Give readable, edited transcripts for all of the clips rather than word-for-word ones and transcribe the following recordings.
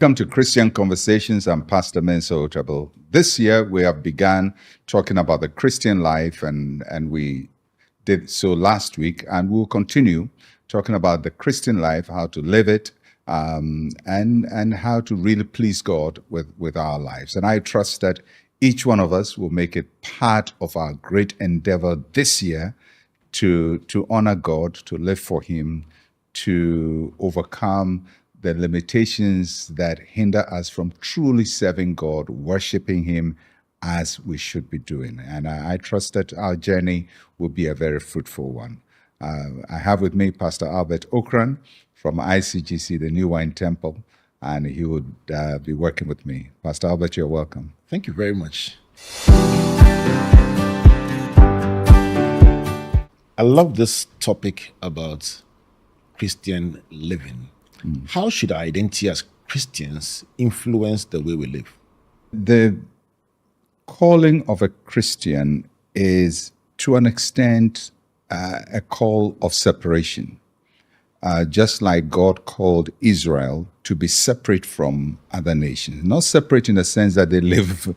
Welcome to Christian Conversations. I'm Pastor Mensa Otabil. This year we have begun talking about the Christian life, and we did so last week, and we'll continue talking about the Christian life, how to live it, and how to really please God with our lives. And I trust that each one of us will make it part of our great endeavor this year to honor God, to live for Him, to overcome the limitations that hinder us from truly serving God, worshiping Him as we should be doing. And I trust that our journey will be a very fruitful one. I have with me Pastor Albert Okran from ICGC, the New Wine Temple, and he would be working with me. Pastor Albert, you're welcome. Thank you very much. I love this topic about Christian living. How should our identity as Christians influence the way we live? The calling of a Christian is, to an extent, a call of separation. Just like God called Israel to be separate from other nations. Not separate in the sense that they live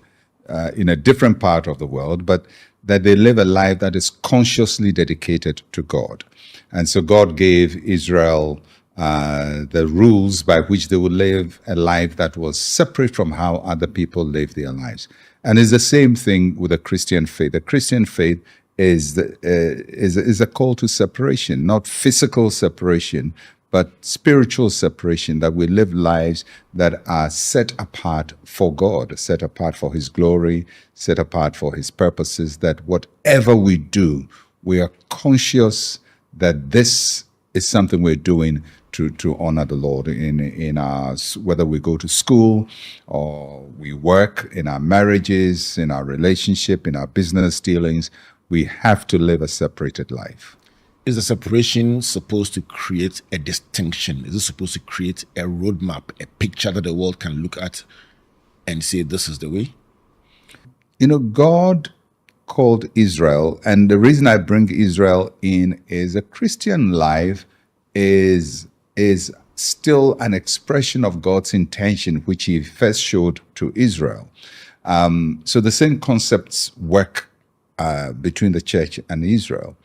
in a different part of the world, but that they live a life that is consciously dedicated to God. And so God gave Israel the rules by which they would live a life that was separate from how other people live their lives. And it's the same thing with the Christian faith. The Christian faith is a call to separation, not physical separation, but spiritual separation, that we live lives that are set apart for God, set apart for His glory, set apart for His purposes, that whatever we do, we are conscious that this is something we're doing to honor the Lord in our, whether we go to school or we work, in our marriages, in our relationship, in our business dealings. We have to live a separated life. Is the separation supposed to create a distinction? Is it supposed to create a roadmap, a picture that the world can look at and say, this is the way? You know, God called Israel, and the reason I bring Israel in is a Christian life is still an expression of God's intention, which He first showed to Israel. So the same concepts work between the church and Israel.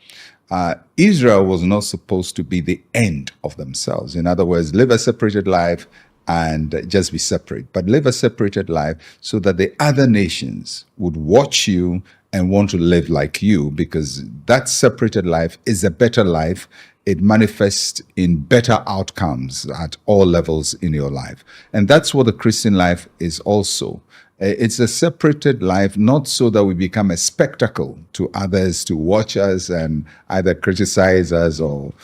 Israel was not supposed to be the end of themselves. In other words, live a separated life and just be separate, but live a separated life so that the other nations would watch you and want to live like you, because that separated life is a better life. It manifests in better outcomes at all levels in your life. And that's what the Christian life is also. It's a separated life, not so that we become a spectacle to others to watch us and either criticize us or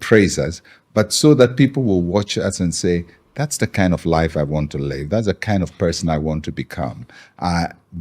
praise us, but so that people will watch us and say, that's the kind of life I want to live. That's the kind of person I want to become.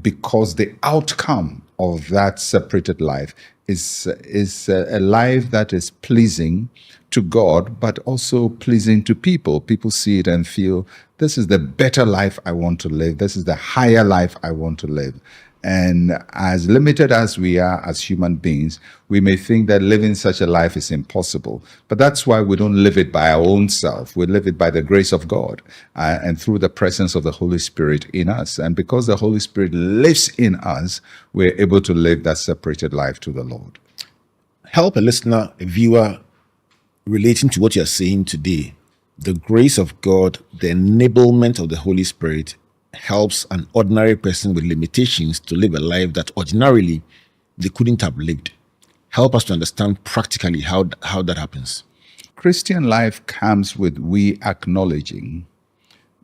Because the outcome of that separated life is a life that is pleasing to God, but also pleasing to people. People see it and feel, this is the better life I want to live. This is the higher life I want to live. And as limited as we are as human beings, we may think that living such a life is impossible. But that's why we don't live it by our own self. We live it by the grace of God and through the presence of the Holy Spirit in us. And because the Holy Spirit lives in us, we're able to live that separated life to the Lord. Help a listener, a viewer, relating to what you're saying today. The grace of God, the enablement of the Holy Spirit, helps an ordinary person with limitations to live a life that ordinarily they couldn't have lived. Help us to understand practically how that happens. Christian life comes with we acknowledging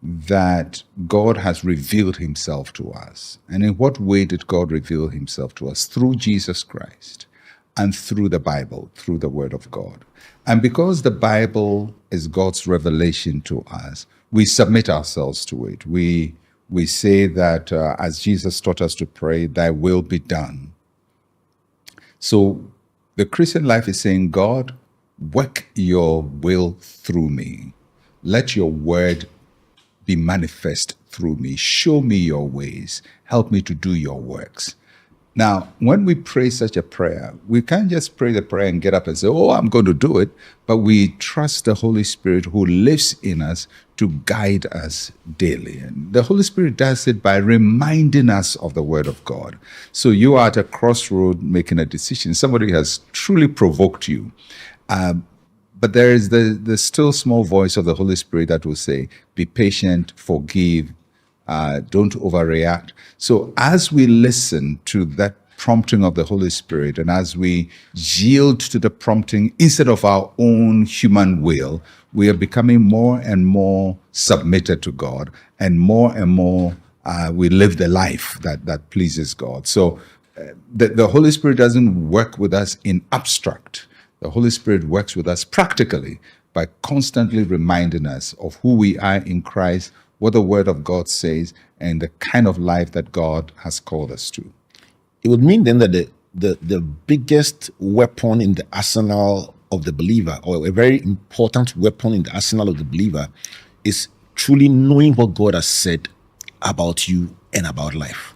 that God has revealed Himself to us. And in what way did God reveal Himself to us? Through Jesus Christ and through the Bible, through the Word of God. And because the Bible is God's revelation to us, we submit ourselves to it. We say that as Jesus taught us to pray, thy will be done. So the Christian life is saying, God, work your will through me. Let your word be manifest through me. Show me your ways. Help me to do your works. Now, when we pray such a prayer, we can't just pray the prayer and get up and say, oh, I'm going to do it. But we trust the Holy Spirit who lives in us to guide us daily. And the Holy Spirit does it by reminding us of the Word of God. So you are at a crossroad making a decision. Somebody has truly provoked you. But there is the still small voice of the Holy Spirit that will say, be patient, forgive, don't overreact. So as we listen to that prompting of the Holy Spirit and as we yield to the prompting instead of our own human will, we are becoming more and more submitted to God and more we live the life that pleases God. So the Holy Spirit doesn't work with us in abstract. The Holy Spirit works with us practically by constantly reminding us of who we are in Christ, what the Word of God says, and the kind of life that God has called us to. It would mean then that the biggest weapon in the arsenal of the believer, or a very important weapon in the arsenal of the believer, is truly knowing what God has said about you and about life.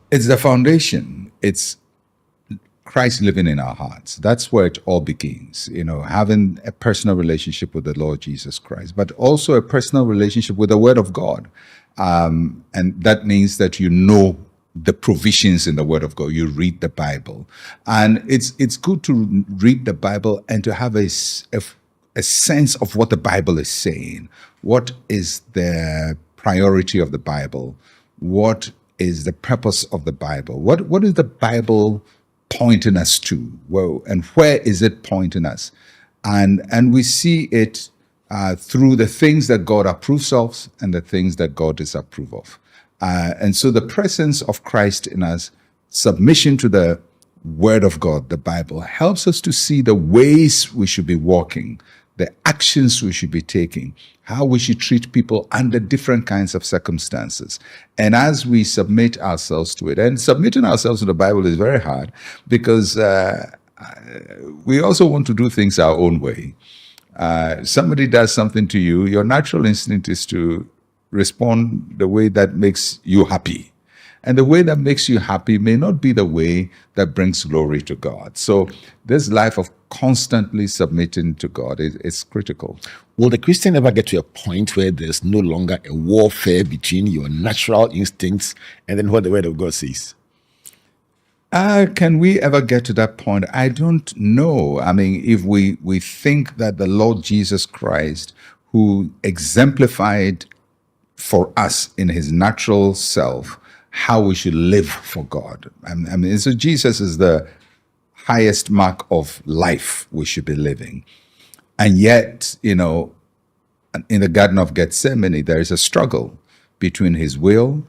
It's the foundation. It's Christ living in our hearts. That's where it all begins, having a personal relationship with the Lord Jesus Christ, but also a personal relationship with the Word of God. And that means that you know the provisions in the Word of God. You read the Bible. And it's good to read the Bible and to have a sense of what the Bible is saying. What is the priority of the Bible? What is the purpose of the Bible? What is the Bible pointing us to? Well, and where is it pointing us? And we see it through the things that God approves of and the things that God disapproves of. And so the presence of Christ in us, submission to the Word of God, the Bible, helps us to see the ways we should be walking, the actions we should be taking, how we should treat people under different kinds of circumstances. And as we submit ourselves to it, and submitting ourselves to the Bible is very hard because we also want to do things our own way. Somebody does something to you, your natural instinct is to respond the way that makes you happy. And the way that makes you happy may not be the way that brings glory to God. So this life of constantly submitting to God is critical. Will the Christian ever get to a point where there's no longer a warfare between your natural instincts and then what the Word of God says? Can we ever get to that point? I don't know. I mean, if we think that the Lord Jesus Christ, who exemplified for us in his natural self how we should live for God. I mean, so Jesus is the highest mark of life we should be living. And yet, in the Garden of Gethsemane, there is a struggle between his will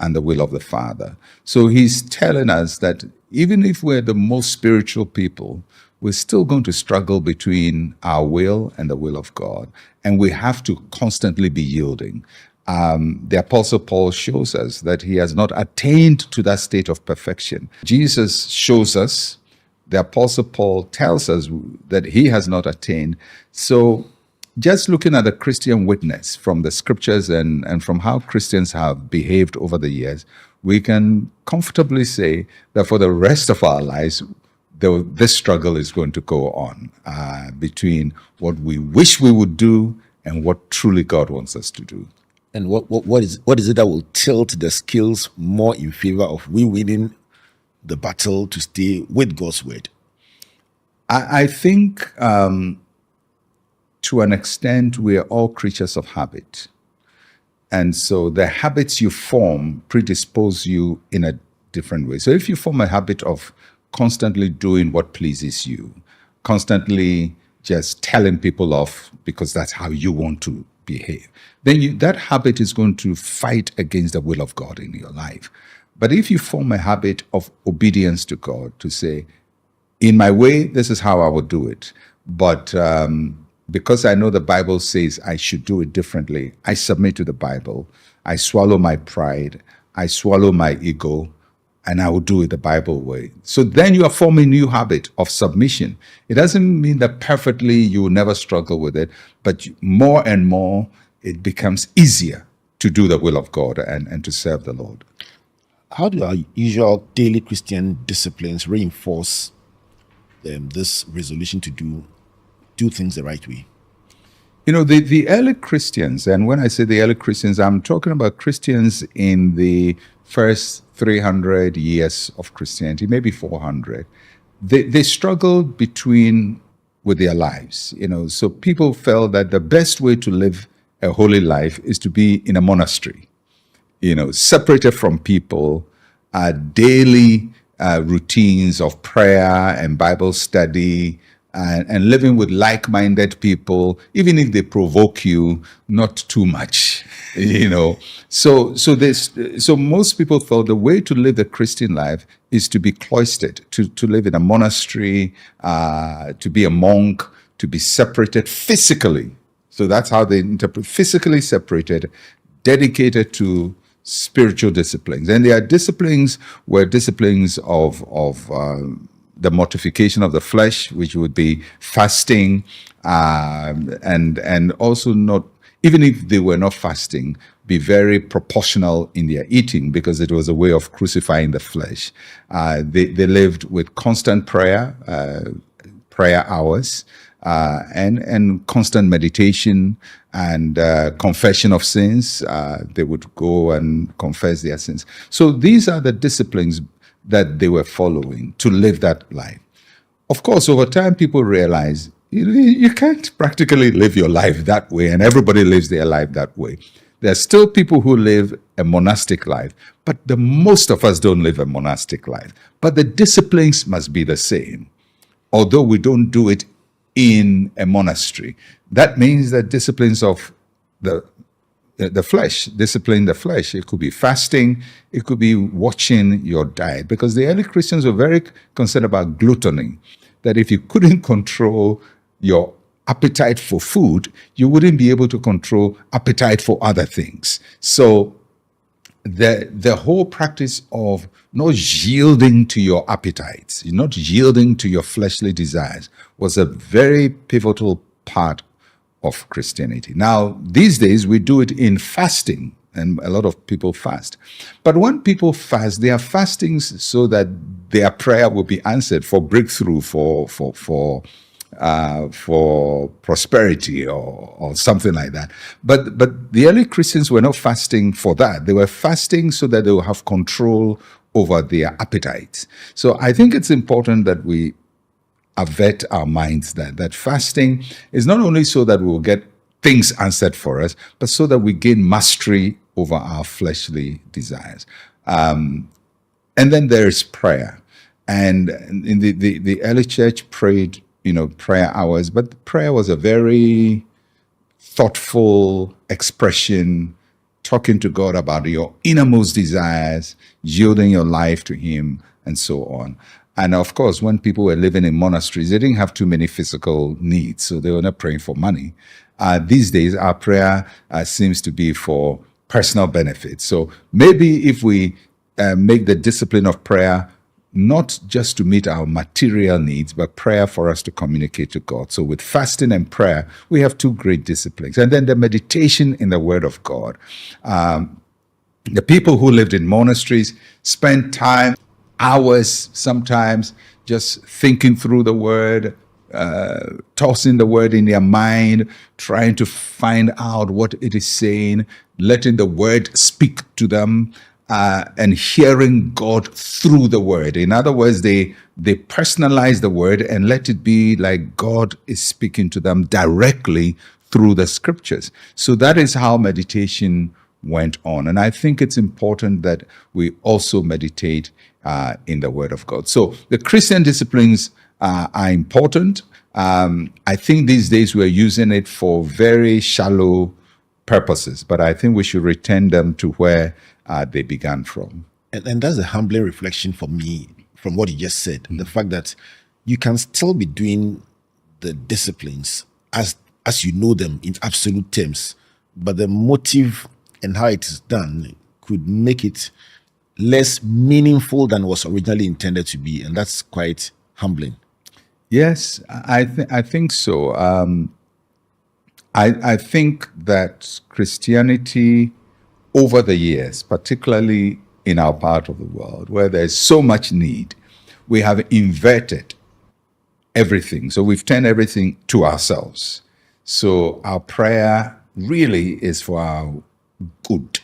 and the will of the Father. So he's telling us that even if we're the most spiritual people, we're still going to struggle between our will and the will of God. And we have to constantly be yielding. The Apostle Paul shows us that he has not attained to that state of perfection. Jesus shows us, the Apostle Paul tells us that he has not attained. So just looking at the Christian witness from the scriptures and from how Christians have behaved over the years, we can comfortably say that for the rest of our lives, this struggle is going to go on between what we wish we would do and what truly God wants us to do. And what is it that will tilt the scales more in favor of we winning the battle to stay with God's Word? I think to an extent, we are all creatures of habit. And so the habits you form predispose you in a different way. So if you form a habit of constantly doing what pleases you, constantly just telling people off because that's how you want to behave, then that habit is going to fight against the will of God in your life. But if you form a habit of obedience to God, to say, in my way, this is how I would do it. But because I know the Bible says I should do it differently, I submit to the Bible. I swallow my pride. I swallow my ego. And I will do it the Bible way. So then you are forming a new habit of submission. It doesn't mean that perfectly you will never struggle with it, but more and more it becomes easier to do the will of God and to serve the Lord. How do our usual daily Christian disciplines reinforce this resolution to do things the right way? The early Christians, and when I say the early Christians, I'm talking about Christians in the first 300 years of Christianity, maybe 400. They struggled with their lives. So people felt that the best way to live a holy life is to be in a monastery, separated from people, daily routines of prayer and Bible study, and living with like-minded people, even if they provoke you, not too much. So most people thought the way to live the Christian life is to be cloistered, to live in a monastery, to be a monk, to be separated physically. So that's how they interpret physically separated, dedicated to spiritual disciplines. And their disciplines were disciplines of the mortification of the flesh, which would be fasting, and also not, even if they were not fasting, be very proportional in their eating, because it was a way of crucifying the flesh. They lived with constant prayer hours, and constant meditation and confession of sins. They would go and confess their sins. So these are the disciplines that they were following to live that life. Of course, over time, people realize you can't practically live your life that way, and everybody lives their life that way. There are still people who live a monastic life, but the most of us don't live a monastic life. But the disciplines must be the same, although we don't do it in a monastery. That means that disciplines of the flesh, discipline the flesh. It could be fasting, it could be watching your diet, because the early Christians were very concerned about gluttony, that if you couldn't control your appetite for food, you wouldn't be able to control appetite for other things. So the whole practice of not yielding to your appetites, not yielding to your fleshly desires, was a very pivotal part of Christianity. Now, these days we do it in fasting, and a lot of people fast. But when people fast, they are fastings so that their prayer will be answered for breakthrough, for prosperity, or something like that. But the early Christians were not fasting for that. They were fasting so that they will have control over their appetites. So I think it's important that we avert our minds that fasting is not only so that we will get things answered for us, but so that we gain mastery over our fleshly desires. And then there is prayer. And in the early church prayed, prayer hours, but prayer was a very thoughtful expression, talking to God about your innermost desires, yielding your life to Him, and so on. And of course, when people were living in monasteries, they didn't have too many physical needs, so they were not praying for money. These days, our prayer seems to be for personal benefit. So maybe if we make the discipline of prayer not just to meet our material needs, but prayer for us to communicate to God. So with fasting and prayer, we have two great disciplines. And then the meditation in the Word of God. The people who lived in monasteries spent time, hours sometimes, just thinking through the Word, tossing the Word in their mind, trying to find out what it is saying, letting the Word speak to them, and hearing God through the Word. In other words, they personalize the Word and let it be like God is speaking to them directly through the Scriptures. So that is how meditation went on. And I think it's important that we also meditate in the Word of God. So the Christian disciplines are important. I think these days we're using it for very shallow purposes, but I think we should return them to where they began from. And that's a humbling reflection for me from what you just said. The fact that you can still be doing the disciplines as you know them in absolute terms, but the motive and how it is done could make it less meaningful than was originally intended to be. And that's quite humbling. Yes, I think so. I think that Christianity over the years, particularly in our part of the world where there's so much need, we have inverted everything. So we've turned everything to ourselves. So our prayer really is for our good.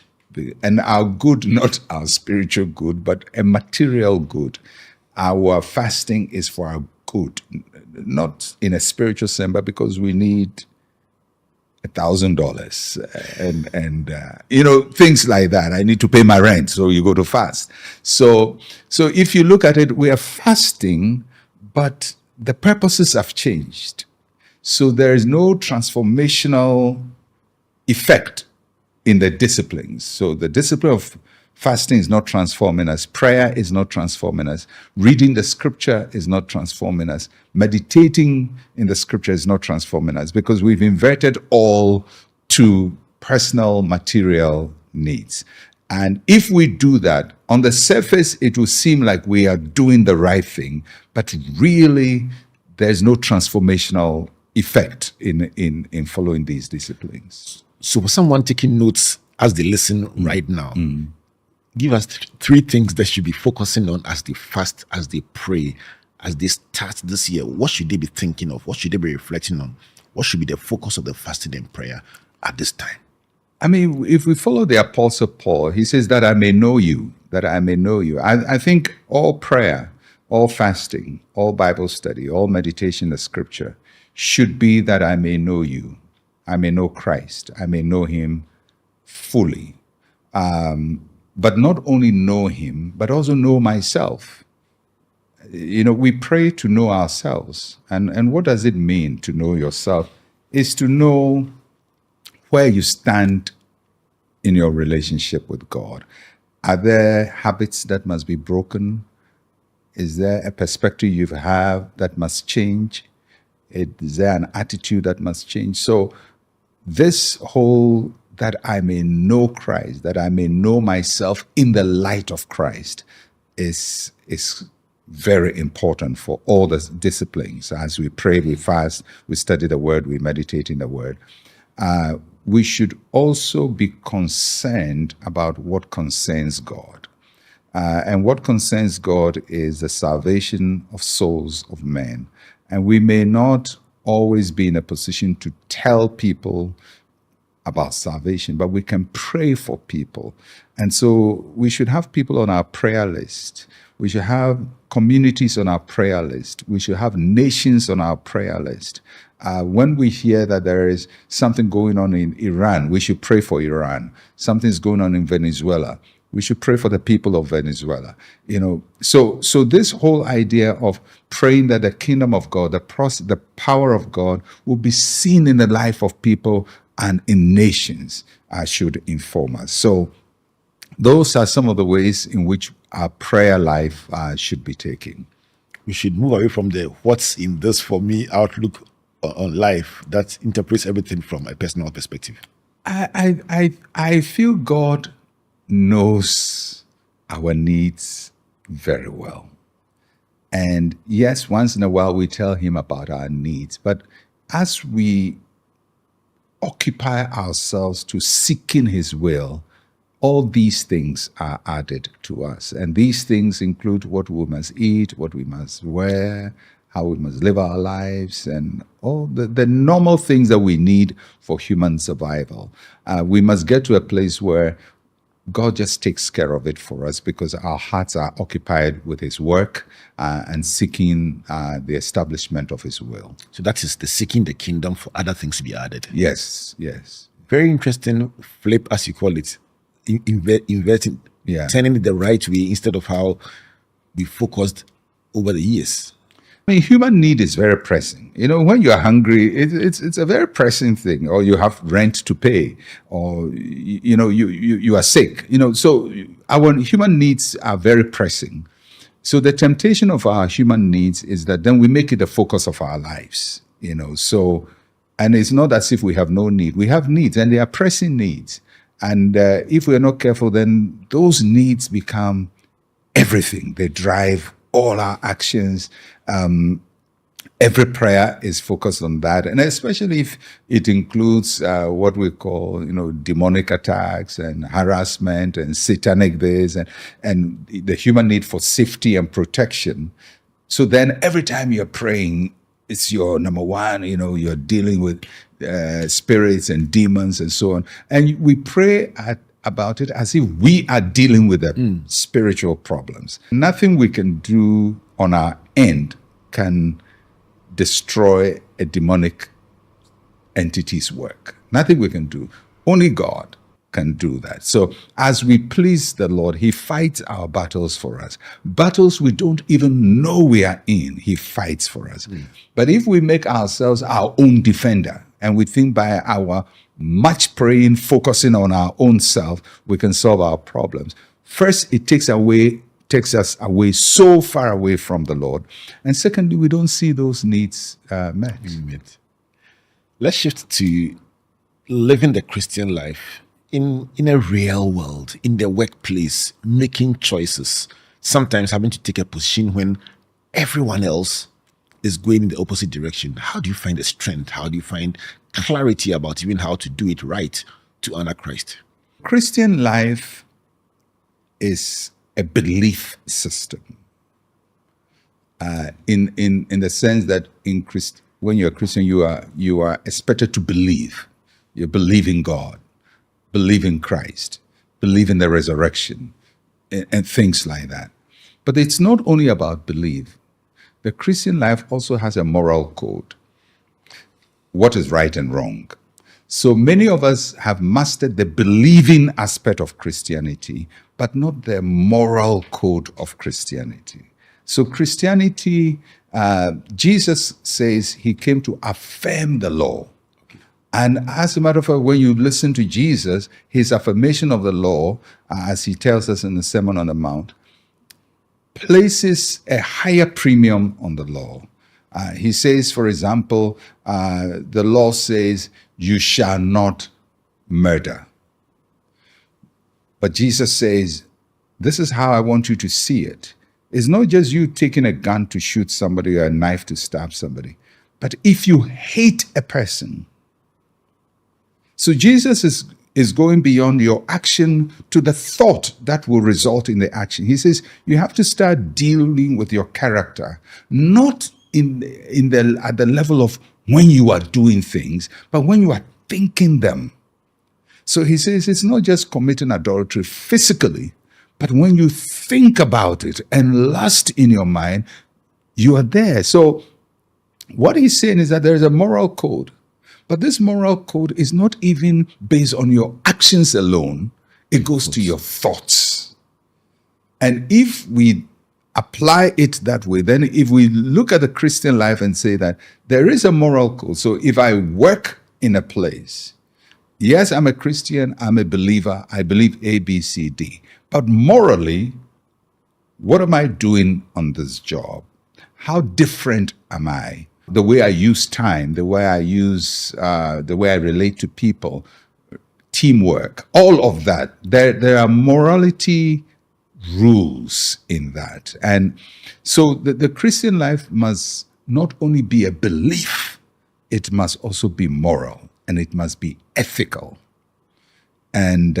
And our good, not our spiritual good, but a material good. Our fasting is for our good, not in a spiritual sense, but because we need $1,000 and things like that. I need to pay my rent, so you go to fast. So if you look at it, we are fasting, but the purposes have changed. So there is no transformational effect in the disciplines. So the discipline of fasting is not transforming us. Prayer is not transforming us. Reading the scripture is not transforming us. Meditating in the scripture is not transforming us because we've inverted all to personal material needs. And if we do that, on the surface, it will seem like we are doing the right thing, but really there's no transformational effect in following these disciplines. So for someone taking notes as they listen right now, give us three things they should be focusing on as they fast, as they pray, as they start this year. What should they be thinking of? What should they be reflecting on? What should be the focus of the fasting and prayer at this time? I mean, if we follow the Apostle Paul, he says that I may know you, that I may know you. I think all prayer, all fasting, all Bible study, all meditation in the scripture should be that I may know you. I may know Christ. I may know him fully. But not only know him, but also know myself. We pray to know ourselves. And what does it mean to know yourself? Is to know where you stand in your relationship with God. Are there habits that must be broken? Is there a perspective you have that must change? Is there an attitude that must change? So this whole that I may know Christ, that I may know myself in the light of Christ is very important for all the disciplines. As we pray, we fast, we study the word, we meditate in the word. We should also be concerned about what concerns God. And what concerns God is the salvation of souls of men. And we may not always be in a position to tell people about salvation, but we can pray for people. And so we should have people on our prayer list. We should have communities on our prayer list. We should have nations on our prayer list. When we hear that there is something going on in Iran, we should pray for Iran. Something's going on in Venezuela. We should pray for the people of Venezuela. So this whole idea of praying that the kingdom of God, the power of God will be seen in the life of people and in nations should inform us. So those are some of the ways in which our prayer life should be taken. We should move away from the what's in this for me outlook on life that interprets everything from a personal perspective. I feel God knows our needs very well. And yes, once in a while we tell him about our needs, but as we occupy ourselves to seeking his will, all these things are added to us. And these things include what we must eat, what we must wear, how we must live our lives, and all the normal things that we need for human survival. We must get to a place where God just takes care of it for us because our hearts are occupied with his work and seeking the establishment of his will. So that is the seeking the kingdom for other things to be added. Yes. Very interesting flip, as you call it, inverting, turning it the right way instead of how we focused over the years. I mean, human need is very pressing. When you're hungry, it's a very pressing thing. Or you have rent to pay, or you are sick. So our human needs are very pressing. So the temptation of our human needs is that then we make it the focus of our lives. So, and it's not as if we have no need. We have needs, and they are pressing needs. And if we are not careful, then those needs become everything. They drive all our actions. Every prayer is focused on that, and especially if it includes what we call, demonic attacks and harassment and satanic this and the human need for safety and protection. So then, every time you're praying, it's your number one. You're dealing with spirits and demons and so on, and we pray about it as if we are dealing with the spiritual problems. Nothing we can do on our end can destroy a demonic entity's work. Nothing we can do. Only God can do that. So as we please the Lord, He fights our battles for us. Battles we don't even know we are in, He fights for us. But if we make ourselves our own defender, and we think by our much praying, focusing on our own self, we can solve our problems. First, it takes us away, so far away from the Lord. And secondly, we don't see those needs met. Let's shift to living the Christian life in a real world, in the workplace, making choices, sometimes having to take a position when everyone else is going in the opposite direction. How do you find the strength? How do you find clarity about even how to do it right to honor Christ? Christian life is a belief system, in the sense that when you're a Christian, you are expected to believe. You believe in God, believe in Christ, believe in the resurrection, and things like that. But it's not only about belief. The Christian life also has a moral code. What is right and wrong? So many of us have mastered the believing aspect of Christianity, but not the moral code of Christianity. So Christianity, Jesus says He came to affirm the law. And as a matter of fact, when you listen to Jesus, His affirmation of the law, as He tells us in the Sermon on the Mount, places a higher premium on the law. He says, for example, the law says, you shall not murder. But Jesus says, this is how I want you to see it. It's not just you taking a gun to shoot somebody or a knife to stab somebody, but if you hate a person. So Jesus is going beyond your action to the thought that will result in the action. He says you have to start dealing with your character, not at the level of when you are doing things, but when you are thinking them. So he says it's not just committing adultery physically, but when you think about it and lust in your mind, you are there. So what he's saying is that there is a moral code, but this moral code is not even based on your actions alone. It goes to your thoughts. And if we apply it that way, then if we look at the Christian life and say that there is a moral code. So if I work in a place, yes, I'm a Christian, I'm a believer, I believe A, B, C, D. But morally, what am I doing on this job? How different am I? The way I use time, the way I relate to people, teamwork, all of that. There are morality rules in that. And so the Christian life must not only be a belief, it must also be moral and it must be ethical. And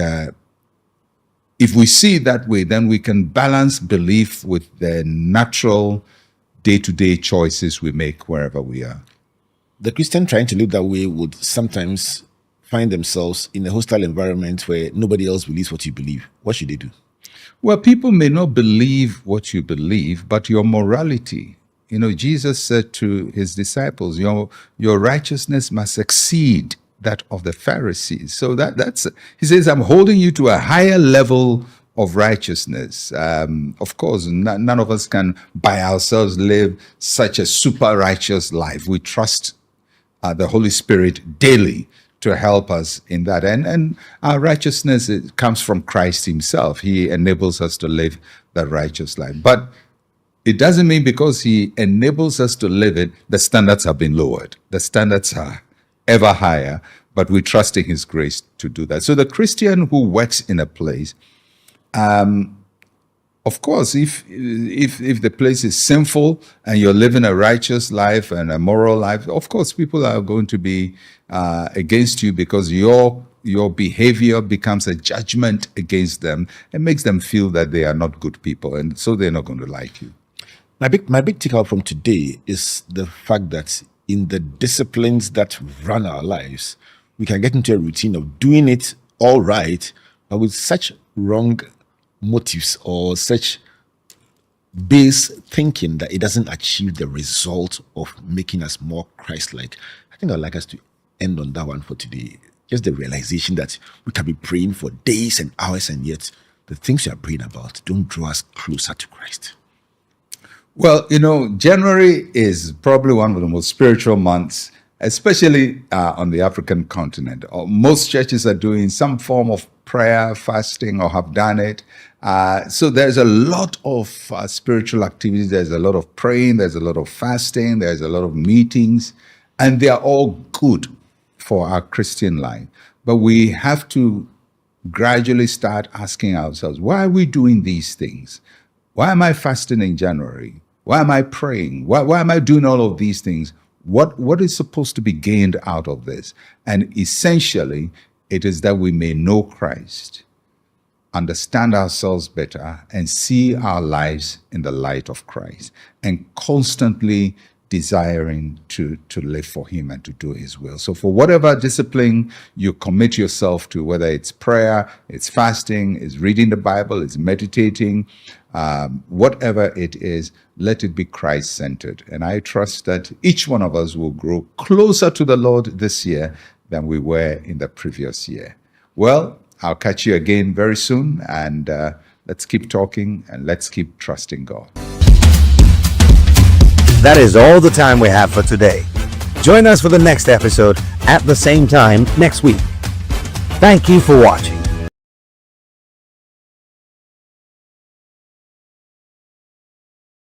if we see it that way, then we can balance belief with the natural day-to-day choices we make wherever we are. The Christian trying to live that way would sometimes find themselves in a hostile environment where nobody else believes what you believe. What should they do? Well, people may not believe what you believe, but your morality. Jesus said to His disciples, your righteousness must exceed that of the Pharisees. So that's He says, I'm holding you to a higher level of righteousness. Of course, none of us can by ourselves live such a super righteous life. We trust the Holy Spirit daily to help us in that. And our righteousness, it comes from Christ Himself. He enables us to live that righteous life. But it doesn't mean because He enables us to live it, the standards have been lowered. The standards are ever higher, but we trust in His grace to do that. So the Christian who works in a place Of course, if the place is sinful and you're living a righteous life and a moral life, of course people are going to be against you, because your behavior becomes a judgment against them and makes them feel that they are not good people, and so they're not going to like you. My big take out from today is the fact that in the disciplines that run our lives, we can get into a routine of doing it all right, but with such wrong motives or such base thinking that it doesn't achieve the result of making us more Christ-like. I think I'd like us to end on that one for today. Just the realization that we can be praying for days and hours, and yet the things we are praying about don't draw us closer to Christ. Well, January is probably one of the most spiritual months, especially on the African continent. Most churches are doing some form of prayer, fasting, or have done it. So there's a lot of spiritual activities. There's a lot of praying. There's a lot of fasting. There's a lot of meetings. And they are all good for our Christian life. But we have to gradually start asking ourselves, why are we doing these things? Why am I fasting in January? Why am I praying? Why am I doing all of these things? What is supposed to be gained out of this? And essentially, it is that we may know Christ, understand ourselves better, and see our lives in the light of Christ, and constantly desiring to live for Him and to do His will. So for whatever discipline you commit yourself to, whether it's prayer, it's fasting, it's reading the Bible, it's meditating, whatever it is, let it be Christ-centered. And I trust that each one of us will grow closer to the Lord this year than we were in the previous year. Well, I'll catch you again very soon, and let's keep talking and let's keep trusting God. That is all the time we have for today. Join us for the next episode at the same time next week. Thank you for watching.